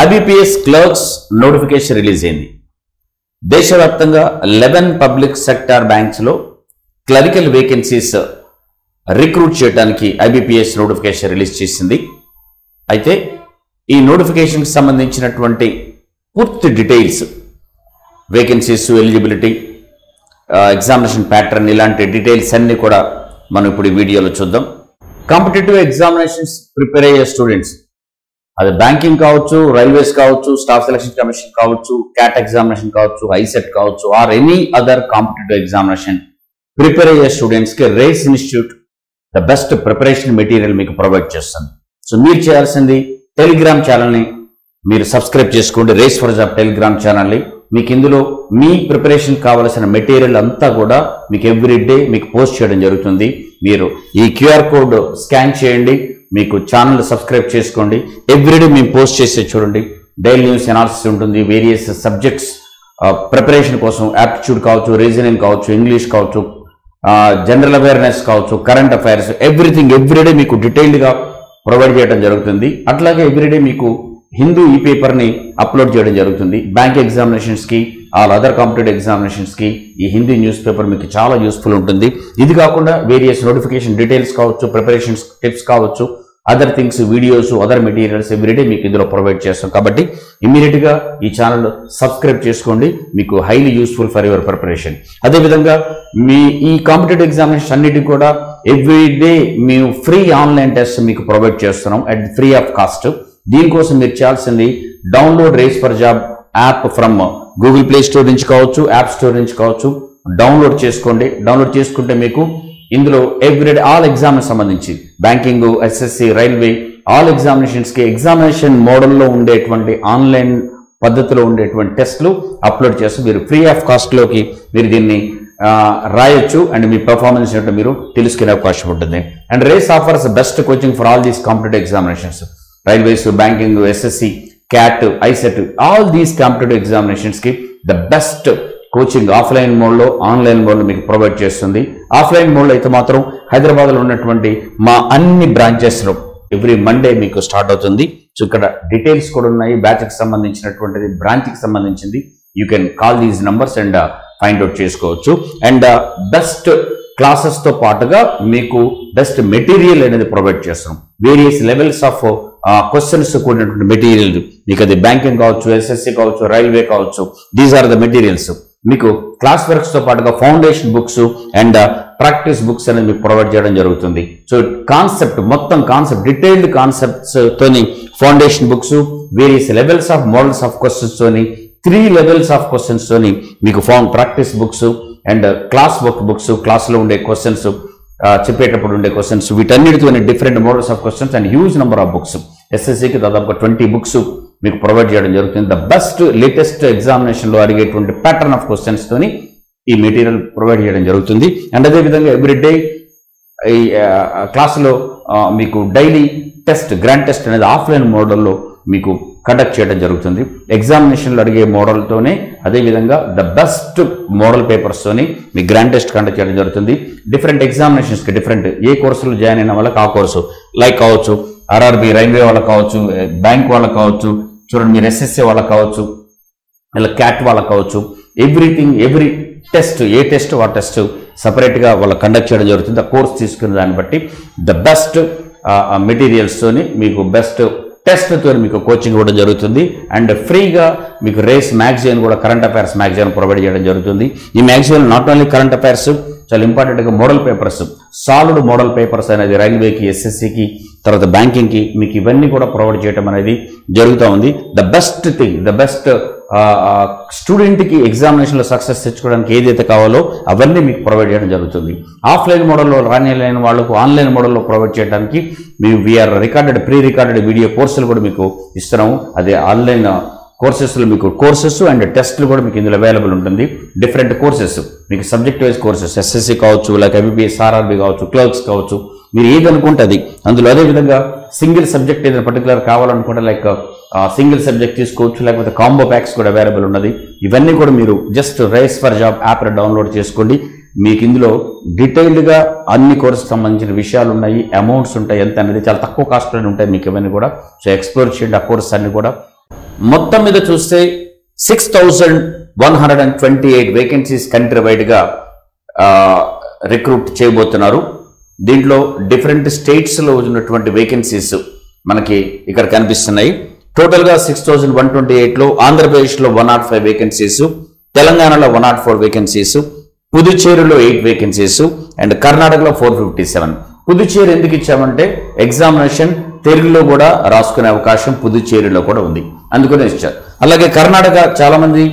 IBPS clerks notification release అయింది. దేశవ్యాప్తంగా 11 public sector banks లో క్లరికల్ వేకెన్సీస్ రిక్రూట్ చేయడానికి IBPS నోటిఫికేషన్ రిలీజ్ చేసింది. అయితే ఈ నోటిఫికేషన్ కి సంబంధించినటువంటి పూర్తి details, vacancies, eligibility, examination pattern, ఇలాంటి డీటెయిల్స్ అన్ని కూడా మనం ఇప్పుడు ఈ వీడియోలో చూద్దాం. కాంపిటేటివ్ ఎగ్జామినేషన్స్ ప్రిపేర్ అయ్యే స్టూడెంట్స్, అది బ్యాంకింగ్ కావచ్చు, రైల్వేస్ కావచ్చు, స్టాఫ్ సెలక్షన్ కమిషన్ కావచ్చు, క్యాట్ ఎగ్జామినేషన్ కావచ్చు, ఐసెట్ కావచ్చు, or any other competitive examination prepare అయ్యే స్టూడెంట్స్ కి Race institute the best preparation material మీకు ప్రొవైడ్ చేస్తుంది. సో మీరు చేయాల్సింది టెలిగ్రామ్ ఛానల్ని మీరు సబ్స్క్రైబ్ చేసుకోండి. రేస్ ఫర్ జాబ్ టెలిగ్రామ్ ఛానల్ని. మీకు ఇందులో మీ ప్రిపరేషన్ కావాల్సిన మెటీరియల్ అంతా కూడా మీకు ఎవ్రీ డే మీకు పోస్ట్ చేయడం జరుగుతుంది. మీరు ఈ QR కోడ్ స్కాన్ చేయండి, మీకు ఛానల్ సబ్స్క్రైబ్ చేసుకోండి. ఎవ్రీడే మేము పోస్ట్ చేసే చూడండి. డైలీ న్యూస్ అనాలిసిస్ ఉంటుంది, వేరియస్ సబ్జెక్ట్స్ ప్రిపరేషన్ కోసం, యాప్టిట్యూడ్ కావచ్చు, రీజనింగ్ కావచ్చు, ఇంగ్లీష్ కావచ్చు, జనరల్ అవేర్నెస్ కావచ్చు, కరెంట్ అఫైర్స్, ఎవ్రీథింగ్ ఎవ్రీడే మీకు డీటెయిల్డ్గా ప్రొవైడ్ చేయడం జరుగుతుంది. అట్లాగే ఎవ్రీడే మీకు హిందూ ఈ పేపర్ని అప్లోడ్ చేయడం జరుగుతుంది. బ్యాంక్ ఎగ్జామినేషన్స్కి, ఆల్ అదర్ కాంపిటేటివ్ ఎగ్జామినేషన్స్కి ఈ హిందీ న్యూస్ పేపర్ మీకు చాలా యూస్ఫుల్ ఉంటుంది. ఇది కాకుండా వేరియస్ నోటిఫికేషన్ డీటెయిల్స్ కావచ్చు, ప్రిపరేషన్స్ టిప్స్ కావచ్చు, other things, videos, other materials everyday మీకు ఇందులో ప్రొవైడ్ చేస్తాం. కాబట్టి ఇమ్మీడియట్గా ఈ ఛానల్ సబ్స్క్రైబ్ చేసుకోండి, మీకు highly useful for your preparation. అదేవిధంగా మీ ఈ కాంపిటేటివ్ ఎగ్జామినేషన్ అన్నిటికీ కూడా ఎవ్రీడే మేము ఫ్రీ ఆన్లైన్ టెస్ట్ మీకు ప్రొవైడ్ చేస్తున్నాం అట్ ఫ్రీ ఆఫ్ కాస్ట్. దీనికోసం మీరు చేయాల్సింది download Race for job app from Google Play Store నుంచి కావచ్చు, యాప్ స్టోర్ నుంచి కావచ్చు, డౌన్లోడ్ చేసుకోండి. డౌన్లోడ్ చేసుకుంటే మీకు ఇందులో ఎవ్రీడే ఆల్ ఎగ్జామ్కి సంబంధించి బ్యాంకింగ్, SSC, రైల్వే, ఆల్ ఎగ్జామినేషన్స్కి ఎగ్జామినేషన్ మోడల్లో ఉండేటువంటి ఆన్లైన్ పద్ధతిలో ఉండేటువంటి టెస్ట్లు అప్లోడ్ చేస్తూ మీరు ఫ్రీ ఆఫ్ కాస్ట్లోకి మీరు దీన్ని రాయొచ్చు అండ్ మీ పర్ఫార్మెన్స్ ఏంటో మీరు తెలుసుకునే అవకాశం ఉంటుంది. And Race offers best coaching for all these competitive examinations, railways, banking, SSC, CAT, ICET, all these competitive ఎగ్జామినేషన్స్కి ద బెస్ట్ కోచింగ్ ఆఫ్లైన్ మోడ్లో, ఆన్లైన్ మోడ్లో మీకు ప్రొవైడ్ చేస్తుంది. ఆఫ్లైన్ మోడ్లో అయితే మాత్రం హైదరాబాద్లో ఉన్నటువంటి మా అన్ని బ్రాంచెస్లో ఎవ్రీ మండే మీకు స్టార్ట్ అవుతుంది. సో ఇక్కడ డీటెయిల్స్ కూడా ఉన్నాయి, బ్యాచ్కి సంబంధించినటువంటిది, బ్రాంచ్కి సంబంధించింది. You can call these numbers and find out చేసుకోవచ్చు. అండ్ బెస్ట్ క్లాసెస్తో పాటుగా మీకు బెస్ట్ మెటీరియల్ అనేది ప్రొవైడ్ చేస్తాం. వేరియస్ లెవెల్స్ ఆఫ్ క్వశ్చన్స్ కూడినటువంటి మెటీరియల్, మీకు అది బ్యాంకింగ్ కావచ్చు, SSC కావచ్చు, రైల్వే కావచ్చు, దీస్ ఆర్ ద మెటీరియల్స్. మీకు క్లాస్ వర్క్స్ తో పాటుగా foundation books and practice books అనేది మీకు ప్రొవైడ్ చేయడం జరుగుతుంది. సో కాన్సెప్ట్, మొత్తం కాన్సెప్ట్, డీటెయిల్డ్ కాన్సెప్ట్స్ తోని foundation books, various levels of models of questions తోని, 3 లెవెల్స్ ఆఫ్ క్వశ్చన్స్ తోని మీకు practice books and class work books, క్లాస్లో ఉండే క్వశ్చన్స్, చెప్పేటప్పుడు ఉండే క్వశ్చన్స్, వీటన్నిటితో different models of questions and huge number of books. SSCకి దాదాపు 20 బుక్స్ మీకు ప్రొవైడ్ చేయడం జరుగుతుంది. ద బెస్ట్ లేటెస్ట్ ఎగ్జామినేషన్లో అడిగేటువంటి ప్యాటర్న్ ఆఫ్ క్వశ్చన్స్ తోని ఈ మెటీరియల్ ప్రొవైడ్ చేయడం జరుగుతుంది. అండ్ అదేవిధంగా ఎవ్రీడే ఈ క్లాసులో మీకు డైలీ టెస్ట్, గ్రాండ్ టెస్ట్ అనేది ఆఫ్లైన్ మోడల్లో మీకు కండక్ట్ చేయడం జరుగుతుంది. ఎగ్జామినేషన్లో అడిగే మోడల్తోనే అదేవిధంగా ద బెస్ట్ మోడల్ పేపర్స్తోని మీ గ్రాండ్ టెస్ట్ కండక్ట్ చేయడం జరుగుతుంది. డిఫరెంట్ ఎగ్జామినేషన్స్కి డిఫరెంట్ ఏ కోర్సులు జాయిన్ అయిన వాళ్ళకి ఆ కోర్సు, లైక్ కావచ్చు RRB, రైల్వే వాళ్ళకి కావచ్చు, బ్యాంక్ వాళ్ళకి కావచ్చు, చూడండి మీరు SSC వాళ్ళకి కావచ్చు, ఇలా క్యాట్ వాళ్ళకి కావచ్చు, ఎవ్రీథింగ్, ఎవ్రీ టెస్ట్, ఏ టెస్ట్ ఆ టెస్ట్ సపరేట్గా వాళ్ళకి కండక్ట్ చేయడం జరుగుతుంది. ఆ కోర్స్ తీసుకున్న దాన్ని బట్టి ద బెస్ట్ మెటీరియల్స్తోని మీకు బెస్ట్ టెస్ట్తో మీకు కోచింగ్ ఇవ్వడం జరుగుతుంది. అండ్ ఫ్రీగా మీకు రేస్ మ్యాగజైన్ కూడా, కరెంట్ అఫైర్స్ మ్యాగజైన్ ప్రొవైడ్ చేయడం జరుగుతుంది. ఈ magazine not only current affairs, చాలా ఇంపార్టెంట్గా model papers, solid model papers అనేది రైల్వేకి, SSCకి, తర్వాత బ్యాంకింగ్కి మీకు ఇవన్నీ కూడా ప్రొవైడ్ చేయడం అనేది జరుగుతూ ఉంది. The best thing, the best స్టూడెంట్కి ఎగ్జామినేషన్లో సక్సెస్ తెచ్చుకోవడానికి ఏదైతే కావాలో అవన్నీ మీకు ప్రొవైడ్ చేయడం జరుగుతుంది. ఆఫ్లైన్ మోడల్లో రానిలేని వాళ్ళకు ఆన్లైన్ మోడల్లో ప్రొవైడ్ చేయడానికి we're recorded, pre recorded video కోర్సులు కూడా మీకు ఇస్తున్నాము. అదే ఆన్లైన్ కోర్సెస్లో మీకు కోర్సెస్ అండ్ టెస్ట్లు కూడా మీకు ఇందులో అవైలబుల్ ఉంటుంది. డిఫరెంట్ కోర్సెస్ మీకు సబ్జెక్ట్ వైజ్ కోర్సెస్, SSC కావచ్చు, లైక్ IBPS, RRB కావచ్చు, క్లర్క్స్ కావచ్చు, మీరు ఏది అనుకుంటే అది అందులో. అదేవిధంగా సింగిల్ సబ్జెక్ట్ ఏదైనా పర్టికులర్ కావాలనుకుంటే లైక్ సింగిల్ సబ్జెక్ట్ తీసుకోవచ్చు, లేకపోతే కాంబో ప్యాక్స్ కూడా అవైలబుల్ ఉన్నది. ఇవన్నీ కూడా మీరు just Race for job app download చేసుకోండి. మీకు ఇందులో డీటెయిల్డ్గా అన్ని కోర్సుకు సంబంధించిన విషయాలు ఉన్నాయి, అమౌంట్స్ ఉంటాయి, ఎంత అనేది చాలా తక్కువ కాస్ట్లోనే ఉంటాయి మీకు ఇవన్నీ కూడా. సో ఎక్స్ప్లోర్ చేయండి ఆ కోర్స్ అన్ని కూడా. మొత్తం మీద చూస్తే 6,128 వేకెన్సీస్ కంట్రీ వైడ్గా రిక్రూట్ చేయబోతున్నారు. దీంట్లో డిఫరెంట్ స్టేట్స్లో ఉన్నటువంటి వేకెన్సీస్ మనకి ఇక్కడ కనిపిస్తున్నాయి. టోటల్గా 6,128లో ఆంధ్రప్రదేశ్లో 105 వేకెన్సీస్, తెలంగాణలో 104 వేకెన్సీస్, పుదుచ్చేరిలో 8 వేకెన్సీస్ అండ్ కర్ణాటకలో 457. పుదుచ్చేరి ఎందుకు ఇచ్చామంటే ఎగ్జామినేషన్ తెలుగులో కూడా రాసుకునే అవకాశం పుదుచ్చేరిలో కూడా ఉంది, అందుకనే ఇచ్చారు. అలాగే కర్ణాటక చాలా మంది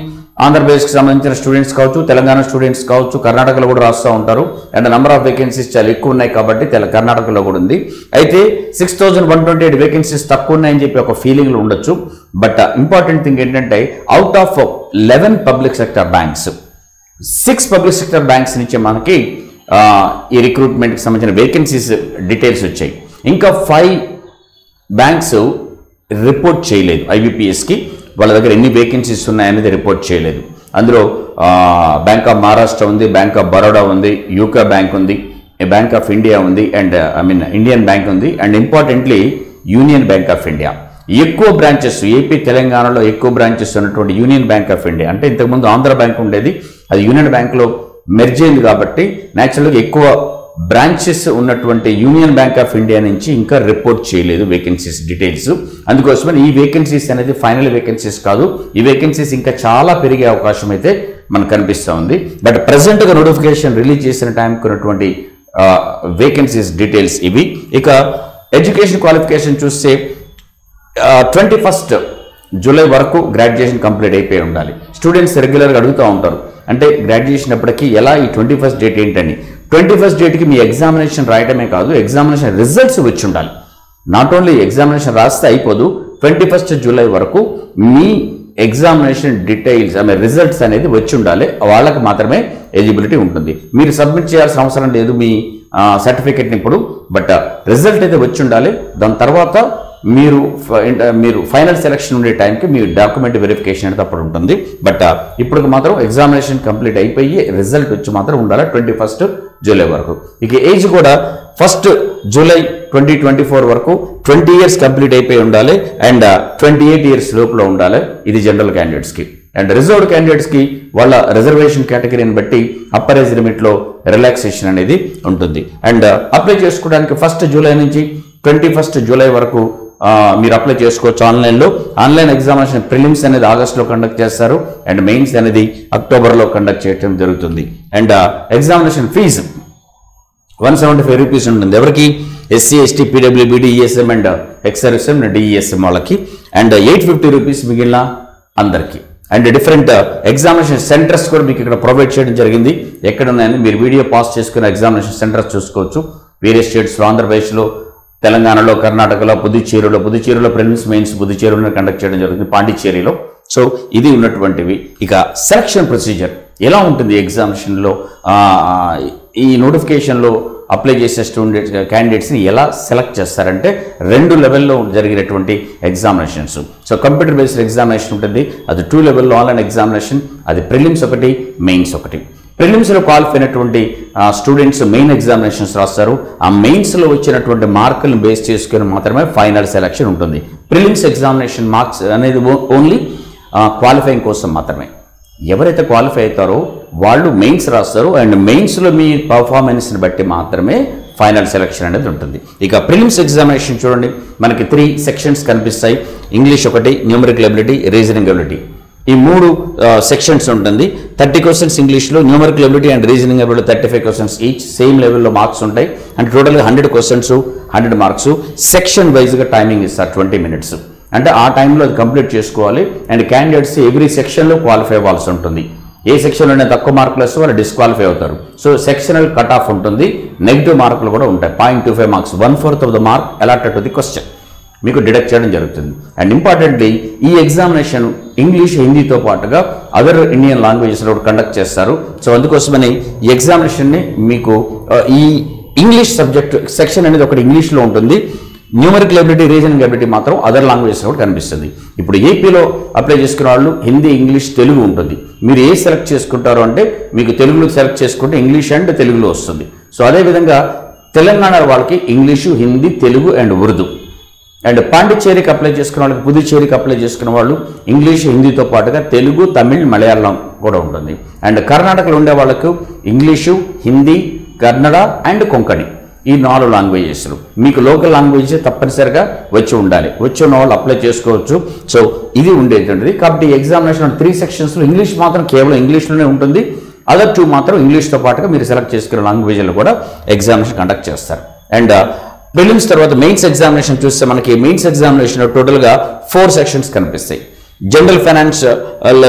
ఆంధ్రప్రదేశ్కి సంబంధించిన స్టూడెంట్స్ కావచ్చు, తెలంగాణ స్టూడెంట్స్ కావచ్చు, కర్ణాటకలో కూడా రాస్తూ ఉంటారు. అండ్ నెంబర్ ఆఫ్ వేకెన్సీస్ చాలా ఎక్కువ ఉన్నాయి కాబట్టి కర్ణాటకలో కూడా ఉంది. అయితే 6,128 వేకెన్సీస్ తక్కువ ఉన్నాయని చెప్పి ఒక ఫీలింగ్లో ఉండొచ్చు. బట్ ఇంపార్టెంట్ థింగ్ ఏంటంటే out of 11 public sector banks 6 public sector banks నుంచి మనకి ఈ రిక్రూట్మెంట్కి సంబంధించిన వేకెన్సీస్ డీటెయిల్స్ వచ్చాయి. ఇంకా 5 బ్యాంక్స్ రిపోర్ట్ చేయలేదు ఐబీపీఎస్కి, వాళ్ళ దగ్గర ఎన్ని వేకెన్సీస్ ఉన్నాయనేది రిపోర్ట్ చేయలేదు. అందులో బ్యాంక్ ఆఫ్ మహారాష్ట్ర ఉంది, బ్యాంక్ ఆఫ్ బరోడా ఉంది, యూకో బ్యాంక్ ఉంది, బ్యాంక్ ఆఫ్ ఇండియా ఉంది, అండ్ ఇండియన్ బ్యాంక్ ఉంది, and importantly union bank of India. ఎక్కువ బ్రాంచెస్ ఏపీ తెలంగాణలో ఎక్కువ బ్రాంచెస్ ఉన్నటువంటి యూనియన్ బ్యాంక్ ఆఫ్ ఇండియా, అంటే ఇంతకుముందు ఆంధ్ర బ్యాంక్ ఉండేది, అది యూనియన్ బ్యాంక్లో మెర్జ్ అయింది కాబట్టి న్యాచురల్గా ఎక్కువ బ్రాంచెస్ ఉన్నటువంటి యూనియన్ బ్యాంక్ ఆఫ్ ఇండియా నుంచి ఇంకా రిపోర్ట్ చేయలేదు వేకెన్సీస్ డీటెయిల్స్. అందుకోసమని ఈ వేకెన్సీస్ అనేది ఫైనల్ వేకెన్సీస్ కాదు, ఈ వేకెన్సీస్ ఇంకా చాలా పెరిగే అవకాశం అయితే మనకు కనిపిస్తూ ఉంది. బట్ ప్రజెంట్గా నోటిఫికేషన్ రిలీజ్ చేసిన టైంకి ఉన్నటువంటి వేకెన్సీస్ డీటెయిల్స్ ఇవి. ఇక ఎడ్యుకేషన్ క్వాలిఫికేషన్ చూస్తే 21 జూలై వరకు గ్రాడ్యుయేషన్ కంప్లీట్ అయిపోయి ఉండాలి. స్టూడెంట్స్ రెగ్యులర్గా అడుగుతూ ఉంటారు, అంటే గ్రాడ్యుయేషన్ అప్పటికి ఎలా ఈ 21st డేట్ ఏంటని. 21st డేట్కి మీ ఎగ్జామినేషన్ రాయడమే కాదు, ఎగ్జామినేషన్ రిజల్ట్స్ వచ్చి ఉండాలి. నాట్ ఓన్లీ ఎగ్జామినేషన్ రాస్తే అయిపోదు, 21st జూలై వరకు మీ ఎగ్జామినేషన్ డీటెయిల్స్ రిజల్ట్స్ అనేది వచ్చి ఉండాలి. వాళ్ళకి మాత్రమే ఎలిజిబిలిటీ ఉంటుంది. మీరు సబ్మిట్ చేయాల్సిన అవసరం లేదు మీ సర్టిఫికేట్ని ఇప్పుడు, బట్ రిజల్ట్ అయితే వచ్చి ఉండాలి. దాని తర్వాత మీరు ఫైనల్ సెలక్షన్ ఉండే టైంకి మీ డాక్యుమెంట్ వెరిఫికేషన్ అనేది అప్పుడు ఉంటుంది. బట్ ఇప్పుడు మాత్రం ఎగ్జామినేషన్ కంప్లీట్ అయిపోయి రిజల్ట్ వచ్చి మాత్రం ఉండాలి 21st జూలై వరకు. ఇక ఏజ్ కూడా 1 జూలై 2024 వరకు 20 ఇయర్స్ కంప్లీట్ అయిపోయి ఉండాలి అండ్ 28 ఇయర్స్ లోపల ఉండాలి. ఇది జనరల్ క్యాండిడేట్స్కి. అండ్ రిజర్వ్డ్ క్యాండిడేట్స్కి వాళ్ళ రిజర్వేషన్ కేటగిరీని బట్టి అప్పర్ ఏజ్ లిమిట్లో రిలాక్సేషన్ అనేది ఉంటుంది. అండ్ అప్లై చేసుకోవడానికి 1 జూలై నుంచి 21 జూలై వరకు మీరు అప్లై చేసుకోవచ్చు ఆన్లైన్లో. ఆన్లైన్ ఎగ్జామినేషన్ ప్రిలిమ్స్ అనేది ఆగస్టులో కండక్ట్ చేస్తారు అండ్ మెయిన్స్ అనేది అక్టోబర్లో కండక్ట్ చేయడం జరుగుతుంది. అండ్ ఎగ్జామినేషన్ ఫీజు 175 రూపీస్ ఉంటుంది. ఎవరికి? SC, ST, PWBD, ESM and XRSM and DESM వాళ్ళకి. అండ్ 850 రూపీస్ మిగిలిన అందరికీ. అండ్ డిఫరెంట్ ఎగ్జామినేషన్ సెంటర్స్ కూడా మీకు ఇక్కడ ప్రొవైడ్ చేయడం జరిగింది. ఎక్కడ ఉన్నాయని మీరు వీడియో పాస్ చేసుకున్న ఎగ్జామినేషన్ సెంటర్స్ చూసుకోవచ్చు. వేరే స్టేట్స్లో, ఆంధ్రప్రదేశ్లో, తెలంగాణలో, కర్ణాటకలో, పుదుచ్చేరిలో ప్రిలిమ్స్ మెయిన్స్ పుదుచ్చేరిలో కండక్ట్ చేయడం జరుగుతుంది, పాండిచ్చేరిలో. సో ఇది ఉన్నటువంటివి. ఇక సెలక్షన్ ప్రొసీజర్ ఎలా ఉంటుంది ఎగ్జామినేషన్లో, ఈ నోటిఫికేషన్లో అప్లై చేసే క్యాండిడేట్స్ని ఎలా సెలెక్ట్ చేస్తారంటే 2 లెవెల్లో జరిగినటువంటి examinations. So computer based examination ఉంటుంది, అది 2 లెవెల్లో ఆన్లైన్ ఎగ్జామినేషన్, అది ప్రిలిమ్స్ ఒకటి, మెయిన్స్ ఒకటి. ప్రిలిమ్స్లో క్వాలిఫై అయినటువంటి స్టూడెంట్స్ మెయిన్ ఎగ్జామినేషన్స్ రాస్తారు. ఆ మెయిన్స్లో వచ్చినటువంటి మార్కులను బేస్ చేసుకుని మాత్రమే ఫైనల్ సెలక్షన్ ఉంటుంది. ప్రిలిమ్స్ ఎగ్జామినేషన్ మార్క్స్ అనేది ఓన్లీ క్వాలిఫైయింగ్ కోసం మాత్రమే. ఎవరైతే క్వాలిఫై అవుతారో వాళ్ళు మెయిన్స్ రాస్తారు అండ్ మెయిన్స్లో మీ పర్ఫార్మెన్స్ని బట్టి మాత్రమే ఫైనల్ సెలక్షన్ అనేది ఉంటుంది. ఇక ప్రిలిమ్స్ ఎగ్జామినేషన్ చూడండి, మనకి 3 సెక్షన్స్ కనిపిస్తాయి. ఇంగ్లీష్ ఒకటి, న్యూమరికల్ ఎబిలిటీ, రీజనింగ్ ఎబిలిటీ. ఈ 3 సెక్షన్స్ ఉంటుంది. 30 క్వశ్చన్స్ ఇంగ్లీష్లో, numerical ability and reasoning ability 35 questions each, same లెవెల్లో మార్క్స్ ఉంటాయి. అంటే టోటల్గా 100 క్వశ్చన్స్, 100 మార్క్స్. సెక్షన్ వైజ్గా టైమింగ్ ఇస్తారు 20 minutes. అంటే ఆ టైంలో అది కంప్లీట్ చేసుకోవాలి. అండ్ క్యాండిడేట్స్ ఎవ్రీ సెక్షన్లో క్వాలిఫై అవ్వాల్సి ఉంటుంది. ఏ సెక్షన్లోనే తక్కువ మార్కులు వస్తే వాళ్ళు డిస్క్వాలిఫై అవుతారు. సో సెక్షనల్ కట్ ఆఫ్ ఉంటుంది, నెగిటివ్ మార్కులు కూడా ఉంటాయి. 0.25 marks, 1/4 of the mark allotted to the question మీకు డిడక్ట్ చేయడం జరుగుతుంది. అండ్ ఇంపార్టెంట్లీ ఈ ఎగ్జామినేషన్ ఇంగ్లీష్, హిందీతో పాటుగా అదర్ ఇండియన్ లాంగ్వేజెస్లో కండక్ట్ చేస్తారు. సో అందుకోసమని ఈ ఎగ్జామినేషన్ని మీకు ఈ ఇంగ్లీష్ సబ్జెక్ట్ సెక్షన్ అనేది ఒకటి ఇంగ్లీష్లో ఉంటుంది, న్యూమరికల్ ఎబిలిటీ, రీజనింగ్ ఎబిలిటీ మాత్రం అదర్ లాంగ్వేజెస్లో కూడా కనిపిస్తుంది. ఇప్పుడు ఏపీలో అప్లై చేసుకున్న వాళ్ళు హిందీ, ఇంగ్లీష్, తెలుగు ఉంటుంది. మీరు ఏ సెలెక్ట్ చేసుకుంటారు అంటే మీకు తెలుగులో సెలెక్ట్ చేసుకుంటే ఇంగ్లీష్ అండ్ తెలుగులో వస్తుంది. సో అదేవిధంగా తెలంగాణ వాళ్ళకి English, Hindi, Telugu and Urdu and పాండిచ్చేరికి అప్లై చేసుకున్న వాళ్ళకి, పుదుచ్చేరికి అప్లై చేసుకున్న వాళ్ళు ఇంగ్లీష్ హిందీతో పాటుగా తెలుగు, తమిళ్, మలయాళం కూడా ఉంటుంది. అండ్ కర్ణాటకలో ఉండే వాళ్ళకు ఇంగ్లీషు, హిందీ, కన్నడ అండ్ కొంకణి, ఈ 4 లాంగ్వేజెస్లు. మీకు లోకల్ లాంగ్వేజ్ తప్పనిసరిగా వచ్చి ఉండాలి. వచ్చి ఉన్న వాళ్ళు అప్లై చేసుకోవచ్చు. సో ఇది ఉండేటువంటిది. కాబట్టి ఎగ్జామినేషన్ 3 సెక్షన్స్లో ఇంగ్లీష్ మాత్రం కేవలం ఇంగ్లీష్లోనే ఉంటుంది. అదర్ 2 మాత్రం ఇంగ్లీష్తో పాటుగా మీరు సెలెక్ట్ చేసుకున్న లాంగ్వేజ్లో కూడా ఎగ్జామినేషన్ కండక్ట్ చేస్తారు. అండ్ ప్రిలిమ్స్ తర్వాత మెయిన్స్ ఎగ్జామినేషన్ చూస్తే మనకి మెయిన్స్ ఎగ్జామినేషన్ టోటల్గా 4 సెక్షన్స్ కనిపిస్తాయి. జనరల్ ఫైనాన్స్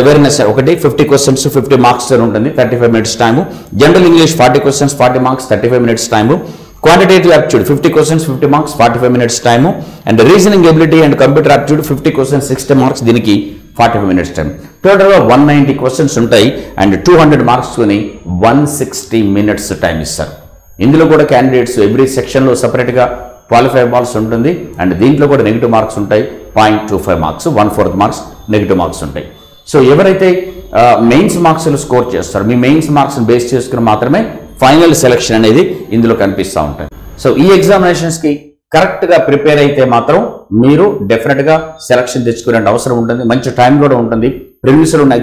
అవేర్నెస్ ఒకటి 50 క్వశ్చన్స్ 50 మార్క్స్ ఉంటుంది, 35 minutes time. General English 40 questions 40 marks 35 minutes time. Quantitative aptitude 50 questions 50 marks 45 minutes time. And reasoning ability and computer aptitude 50 questions 60 marks, దీనికి 45 minutes time. టోటల్గా 190 questions ఉంటాయి. And 200 marks కొని 160 minutes time ఇస్తారు. ఇందులో కూడా candidates every సెక్షన్లో సపరేట్గా qualify అవ్వాల్సి ఉంటుంది. అండ్ దీంట్లో కూడా నెగిటివ్ మార్క్స్ ఉంటాయి, 0.25 మార్క్స్, 1/4 మార్క్స్ నెగిటివ్ మార్క్స్ ఉంటాయి. సో ఎవరైతే మెయిన్స్ మార్క్స్లు స్కోర్ చేస్తారో మీ మెయిన్స్ మార్క్స్ని బేస్ చేసుకుని మాత్రమే ఫైనల్ సెలక్షన్ అనేది ఇందులో కనిపిస్తూ ఉంటాయి. సో ఈ ఎగ్జామినేషన్స్కి కరెక్ట్గా ప్రిపేర్ అయితే మాత్రం మీరు డెఫినెట్గా సెలక్షన్ తెచ్చుకునే అవసరం ఉంటుంది. మంచి టైం కూడా ఉంటుంది. ప్రిలిమ్స్లో ఉన్న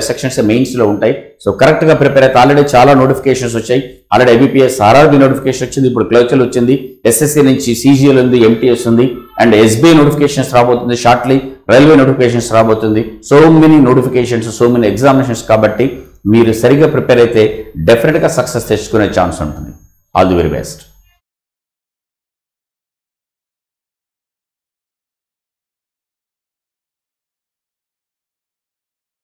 సెక్షన్స్ మెయిన్స్లో ఉంటాయి. సో కరెక్ట్గా ప్రిపేర్ అయితే ఆల్రెడీ చాలా నోటిఫికేషన్స్ వచ్చాయి. ఆల్రెడీ ఐబీపీఎస్ ఆర్ఆర్బీ నోటిఫికేషన్ వచ్చింది, ఇప్పుడు క్లర్కల్ వచ్చింది, ఎస్ఎస్సీ నుంచి సీజీఎల్ ఉంది, ఎంటీఎస్ ఉంది, అండ్ ఎస్బీఐ నోటిఫికేషన్స్ రాబోతుంది షార్ట్లీ, రైల్వే నోటిఫికేషన్స్ రాబోతుంది. So many notifications, so many examinations. కాబట్టి మీరు సరిగ్గా ప్రిపేర్ అయితే డెఫినెట్గా సక్సెస్ తెచ్చుకునే ఛాన్స్ ఉంటుంది. All the very best.